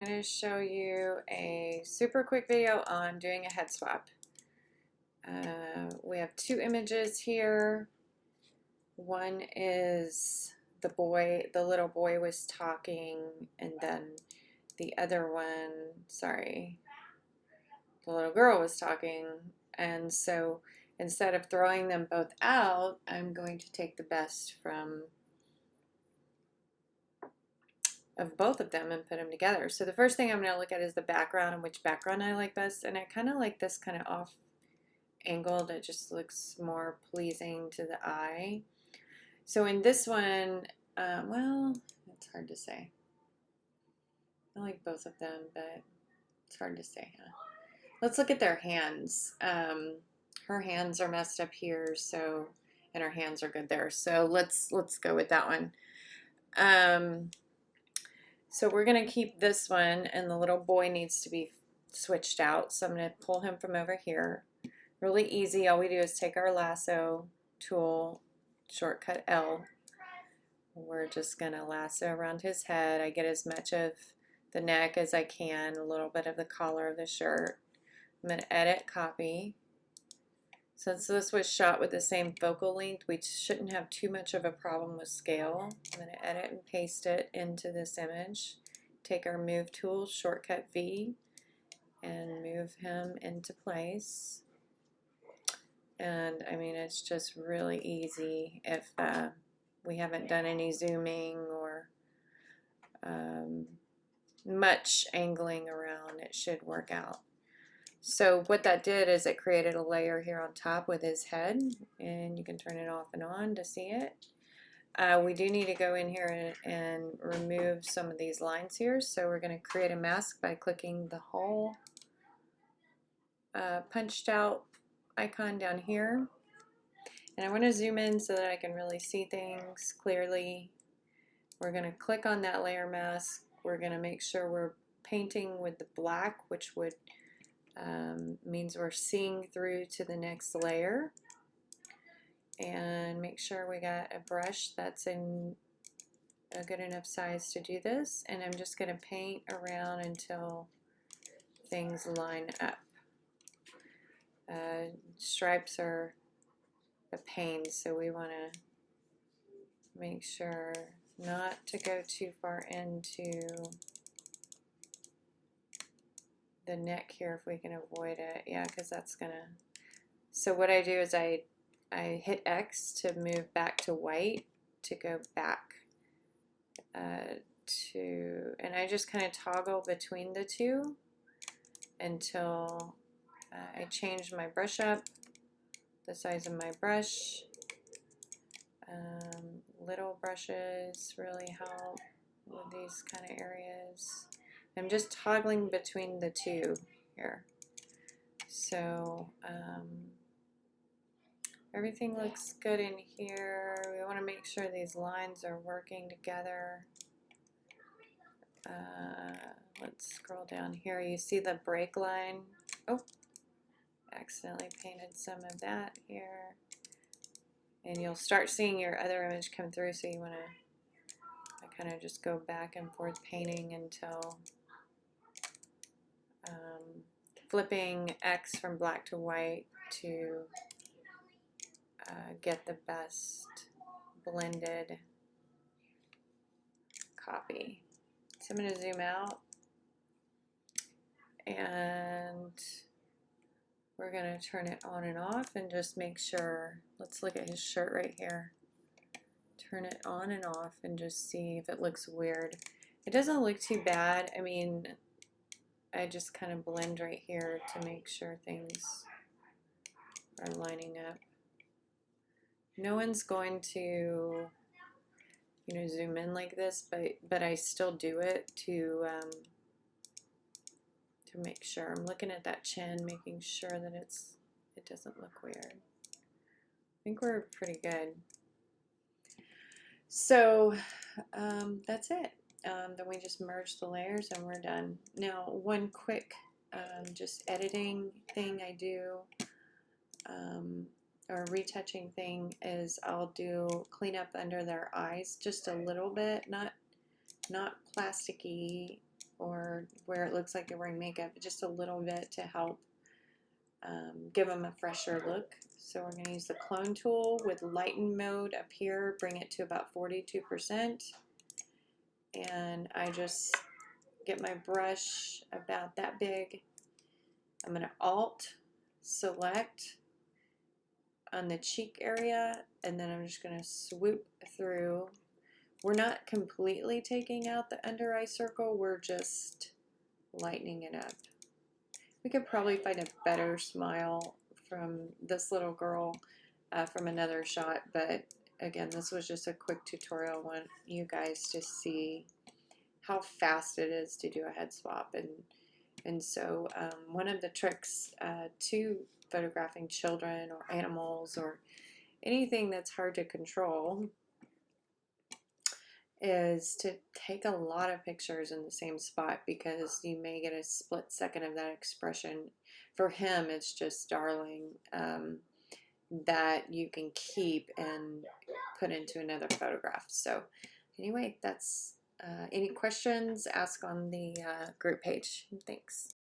I'm going to show you a super quick video on doing a head swap. We have two images here. One is the little boy was talking, and then the other one, sorry, the little girl was talking. And so instead of throwing them both out, I'm going to take the best of both of them and put them together. So the first thing I'm going to look at is the background and which background I like best. And I kind of like this kind of off angled. It just looks more pleasing to the eye. So in this one, well, it's hard to say. I like both of them, but it's hard to say. Huh? Let's look at their hands. Her hands are messed up here, so, and her hands are good there. So let's go with that one. So we're going to keep this one, and the little boy needs to be switched out. So I'm going to pull him from over here. Really easy. All we do is take our lasso tool, shortcut L. We're just going to lasso around his head. I get as much of the neck as I can, a little bit of the collar of the shirt. I'm going to edit, copy. Since this was shot with the same focal length, we shouldn't have too much of a problem with scale. I'm going to edit and paste it into this image. Take our move tool, shortcut V, and move him into place. And I mean, it's just really easy if we haven't done any zooming or much angling around. It should work out. So what that did is it created a layer here on top with his head, and you can turn it off and on to see it. We do need to go in here and remove some of these lines here. So we're going to create a mask by clicking the whole punched out icon down here. And I want to zoom in so that I can really see things clearly. We're going to click on that layer mask. We're going to make sure we're painting with the black, which would means we're seeing through to the next layer. And make sure we got a brush that's in a good enough size to do this. And I'm just going to paint around until things line up. Stripes are a pain, so we want to make sure not to go too far into the neck here if we can avoid it. Yeah, because that's gonna. So what I do is I hit X to move back to white to go back and I just kind of toggle between the two until I change my brush up, the size of my brush. Little brushes really help with these kind of areas. I'm just toggling between the two here. So everything looks good in here. We want to make sure these lines are working together. Let's scroll down here. You see the break line. Oh, accidentally painted some of that here. And you'll start seeing your other image come through, so you want to kind of just go back and forth painting until flipping X from black to white to get the best blended copy. So I'm going to zoom out, and we're going to turn it on and off and just make sure. Let's look at his shirt right here. Turn it on and off and just see if it looks weird. It doesn't look too bad. I mean, I just kind of blend right here to make sure things are lining up. No one's going to, zoom in like this, but I still do it to make sure. I'm looking at that chin, making sure that it doesn't look weird. I think we're pretty good. So that's it. Then we just merge the layers and we're done. Now, one quick just editing thing I do, or retouching thing, is I'll do clean up under their eyes just a little bit, not plasticky or where it looks like they're wearing makeup, just a little bit to help give them a fresher look. So we're going to use the clone tool with lighten mode up here, bring it to about 42%. And I just get my brush about that big. I'm going to Alt select on the cheek area, and then I'm just going to swoop through. We're not completely taking out the under eye circle, we're just lightening it up. We could probably find a better smile from this little girl from another shot, but again, this was just a quick tutorial. I want you guys to see how fast it is to do a head swap. And so one of the tricks to photographing children or animals or anything that's hard to control is to take a lot of pictures in the same spot, because you may get a split second of that expression. For him, it's just darling, that you can keep and put into another photograph. So anyway, that's any questions, ask on the group page. Thanks.